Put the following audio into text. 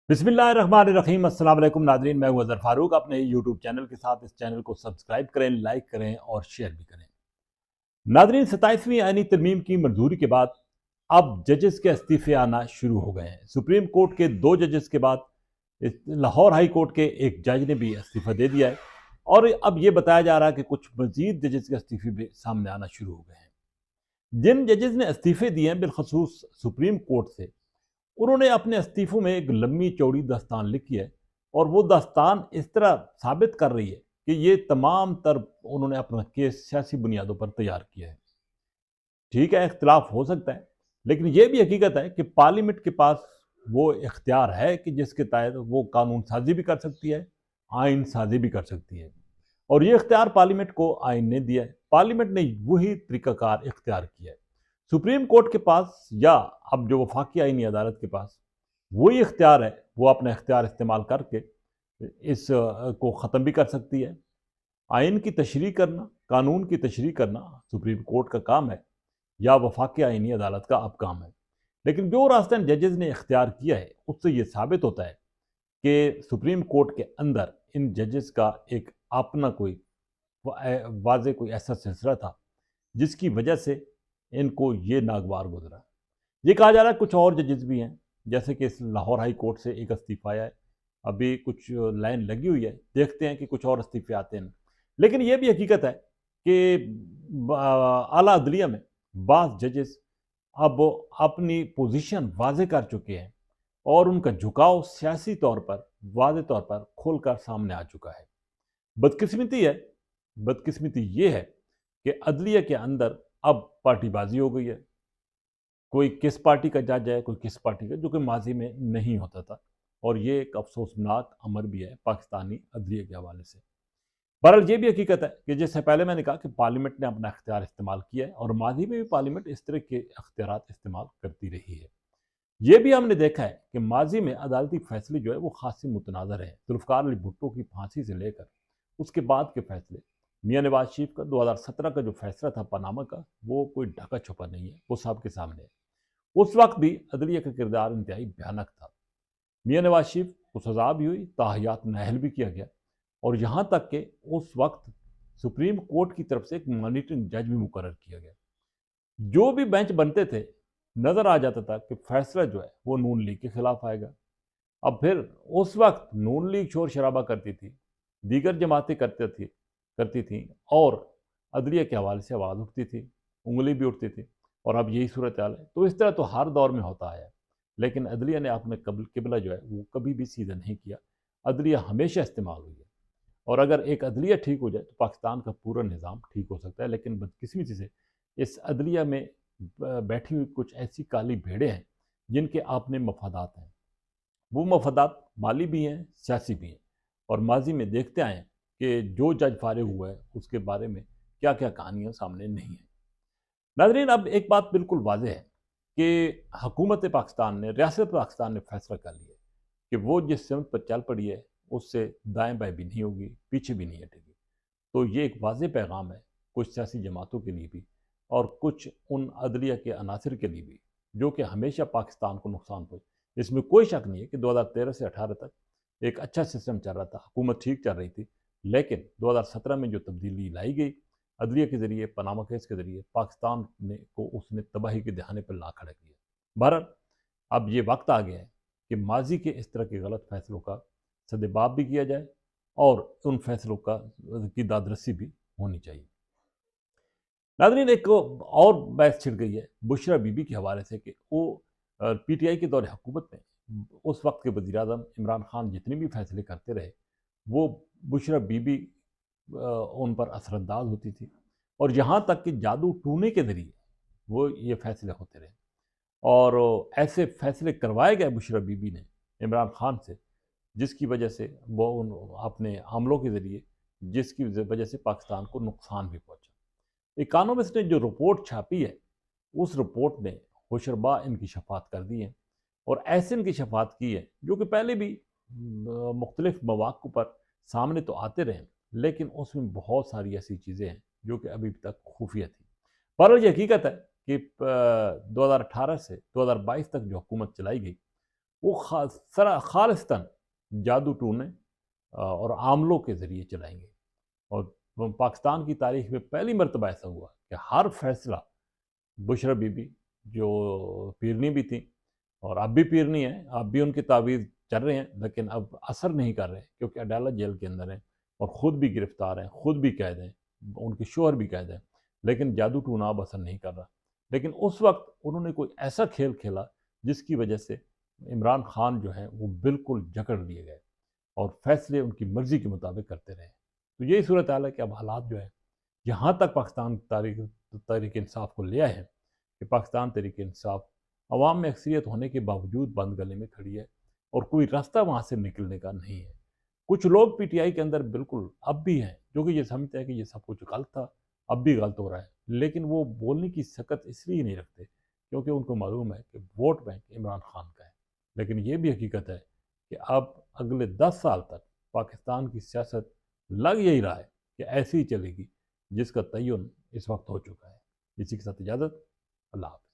बिस्मिल्लाहिर्रहमानिर्रहीम। अस्सलाम वालेकुम नाज़रीन, मैं हूं अज़हर फारूक। अपने यूट्यूब चैनल के साथ इस चैनल को सब्सक्राइब करें, लाइक करें और शेयर भी करें। नाज़रीन, 27वीं आईनी तरमीम की मंजूरी के बाद अब जजेस के इस्तीफे आना शुरू हो गए हैं। सुप्रीम कोर्ट के 2 जजेस के बाद लाहौर हाई कोर्ट के एक जज ने भी इस्तीफा दे दिया है और अब ये बताया जा रहा है कि कुछ मजीद जजेस के इस्तीफे भी सामने आना शुरू हो गए हैं। जिन जजेस ने इस्तीफे दिए हैं बिलखसूस सुप्रीम कोर्ट से, उन्होंने अपने इस्तीफों में एक लंबी चौड़ी दास्तान लिखी है और वो दास्तान इस तरह साबित कर रही है कि ये तमाम तर उन्होंने अपना केस सियासी बुनियादों पर तैयार किया है। ठीक है, इख्तिलाफ हो सकता है, लेकिन ये भी हकीकत है कि पार्लियामेंट के पास वो इख्तियार है कि जिसके तहत वो कानून साजी भी कर सकती है, आइन साजी भी कर सकती है। और ये इख्तियार पार्लियामेंट को आइन ने दिया है। पार्लियामेंट ने वही तरीकाकार इख्तियार किया है। सुप्रीम कोर्ट के पास या अब जो वफाकी आइनी अदालत के पास वही इख्तियार है, वो अपना इख्तियार इस्तेमाल करके इस को ख़त्म भी कर सकती है। आइन की तशरीह करना, कानून की तशरीह करना सुप्रीम कोर्ट का काम है या वफाकी आइनी अदालत का अब काम है। लेकिन जो रास्ता जजेस ने इख्तियार किया है उससे ये साबित होता है कि सुप्रीम कोर्ट के अंदर इन जजेस का एक अपना कोई वाजे कोई ऐसा सिलसिला था जिसकी वजह से इनको ये नागवार गुजरा। ये कहा जा रहा है कुछ और जजेस भी हैं, जैसे कि इस लाहौर हाई कोर्ट से एक इस्तीफा आया है, अभी कुछ लाइन लगी हुई है, देखते हैं कि कुछ और इस्तीफे आते हैं। लेकिन ये भी हकीकत है कि आला अदलिया में बाज़ जजेस अब अपनी पोजीशन वाजे कर चुके हैं और उनका झुकाव सियासी तौर पर वाज़े तौर पर खोलकर सामने आ चुका है। बदकिस्मती है, बदकिस्मती ये है कि अदलिया के अंदर अब पार्टीबाजी हो गई है। कोई किस पार्टी का जज है, कोई किस पार्टी का, जो कि माजी में नहीं होता था। और ये एक अफसोसनाक अमर भी है पाकिस्तानी अदलिया के हवाले से। बहरहाल ये भी हकीकत है कि जैसे पहले मैंने कहा कि पार्लियामेंट ने अपना इख्तियार इस्तेमाल किया है और माजी में भी पार्लियामेंट इस तरह के इख्तियारात इस्तेमाल करती रही है। ये भी हमने देखा है कि माजी में अदालती फैसले जो है वो खासी मुतनाज़र हैं। जुल्फ़िकार अली भुट्टो की फांसी से लेकर उसके बाद के फैसले, मियाँ नवाज शरीफ का 2017 का जो फैसला था पनामा का, वो कोई ढका छुपा नहीं है, वो सबके सामने है। उस वक्त भी अदलिया का किरदार इंतहाई भयानक था। मियाँ नवाज शरीफ को सजा भी हुई, ताहयात नाअहल भी किया गया और यहाँ तक कि उस वक्त सुप्रीम कोर्ट की तरफ से एक मॉनिटरिंग जज भी मुकर्रर किया गया। जो भी बेंच बनते थे, नज़र आ जाता था कि फैसला जो है वो नून लीग के खिलाफ आएगा। अब फिर उस वक्त नून लीग शोर शराबा करती थी, दीगर जमातें करती थी और अदलिया के हवाले से आवाज़ उठती थी, उंगली भी उठती थी और अब यही सूरत हाल है। तो इस तरह तो हर दौर में होता आया है, लेकिन अदलिया ने अपने किबला जो है वो कभी भी सीधा नहीं किया। अदलिया हमेशा इस्तेमाल हुई है और अगर एक अदलिया ठीक हो जाए तो पाकिस्तान का पूरा निज़ाम ठीक हो सकता है। लेकिन बदकिस्मती से इस अदलिया में बैठी हुई कुछ ऐसी काली भेड़ें हैं जिनके अपने मफादात हैं। वो मफादात माली भी हैं, सियासी भी हैं और माजी में देखते आए हैं कि जो जज फारिग हुआ है उसके बारे में क्या क्या कहानियाँ सामने नहीं हैं। नाजरीन, अब एक बात बिल्कुल वाज़ेह है कि हुकूमत पाकिस्तान ने, रियासत पाकिस्तान ने फैसला कर लिया कि वो जिस सिमत पर चल पड़ी है उससे दाएं बाएं भी नहीं होगी, पीछे भी नहीं हटेगी। तो ये एक वाज़ेह पैगाम है कुछ सियासी जमातों के लिए भी और कुछ उन अदलिया के अनासर के लिए भी जो कि हमेशा पाकिस्तान को नुकसान पहुँचे। इसमें कोई शक नहीं है कि 2013 से 18 तक एक अच्छा सिस्टम चल रहा था, हुकूमत ठीक चल रही थी। लेकिन 2017 में जो तब्दीली लाई गई अदलिया के ज़रिए, पनामा केस के ज़रिए, पाकिस्तान ने को उसने तबाही के दहाने पर ला खड़ा किया। बहरहाल अब ये वक्त आ गया है कि माजी के इस तरह के गलत फैसलों का सदेबाप भी किया जाए और उन फैसलों की दादरसी भी होनी चाहिए। नाज़रीन, एक और बहस छिड़ गई है बुशरा बीबी के हवाले से कि वो पीटीआई के दौर हुकूमत में उस वक्त के वज़ीर आज़म इमरान खान जितने भी फैसले करते रहे वो बुशरा बीबी उन पर असरअंदाज होती थी और यहाँ तक कि जादू टूने के ज़रिए वो ये फैसले होते रहे और ऐसे फैसले करवाए गए बुशरा बीबी ने इमरान खान से जिसकी वजह से वो अपने हमलों के ज़रिए जिसकी वजह से पाकिस्तान को नुकसान भी पहुँचा। इकानोमिस्ट ने जो रिपोर्ट छापी है उस रिपोर्ट ने होशरबा इनकशाफात कर दी हैं और ऐसे इनकशाफात की है जो कि पहले भी मुख्तलिफ मौक़ों पर सामने तो आते रहे, लेकिन उसमें बहुत सारी ऐसी चीज़ें हैं जो कि अभी तक खुफिया थी। पर ये हकीकत है कि 2018 से 2022 तक जो हुकूमत चलाई गई وہ خالصتاً جادو ٹونے اور عاملوں کے ذریعے چلائیں گے. اور پاکستان کی تاریخ میں پہلی مرتبہ ایسا ہوا کہ ہر فیصلہ بشرا بی بی جو پیرنی بھی تھیں اور اب بھی پیرنی ہیں، اب بھی ان کی تعویذ چل رہے ہیں، لیکن اب اثر نہیں کر رہے کیونکہ اڈالہ جیل کے اندر ہیں اور خود بھی گرفتار ہیں، خود بھی قید ہیں، ان کے شوہر بھی قید ہیں، لیکن جادو ٹونا اب اثر نہیں کر رہا. لیکن اس وقت انہوں نے کوئی ایسا کھیل کھیلا جس کی وجہ سے عمران خان جو ہیں وہ بالکل جکڑ لیے گئے اور فیصلے ان کی مرضی کے مطابق کرتے رہے. تو یہی صورتحال ہے کہ اب حالات جو ہے جہاں تک پاکستان تحریک انصاف کو لیا ہے کہ پاکستان تحریک انصاف عوام میں اکثریت ہونے کے باوجود بند گلے میں کھڑی ہے اور کوئی راستہ وہاں سے نکلنے کا نہیں ہے. کچھ لوگ پی ٹی آئی کے اندر بالکل اب بھی ہیں جو کہ یہ سمجھتے ہیں کہ یہ سب کچھ غلط تھا، اب بھی غلط ہو رہا ہے، لیکن وہ بولنے کی سکت اس لیے نہیں رکھتے کیونکہ ان کو معلوم ہے کہ ووٹ بینک عمران خان کا ہے. لیکن یہ بھی حقیقت ہے کہ اب اگلے 10 سال تک پاکستان کی سیاست لگ یہی رہا ہے کہ ایسی ہی چلے گی جس کا تعین اس وقت ہو چکا ہے. اسی کے ساتھ اجازت، اللہ حافظ.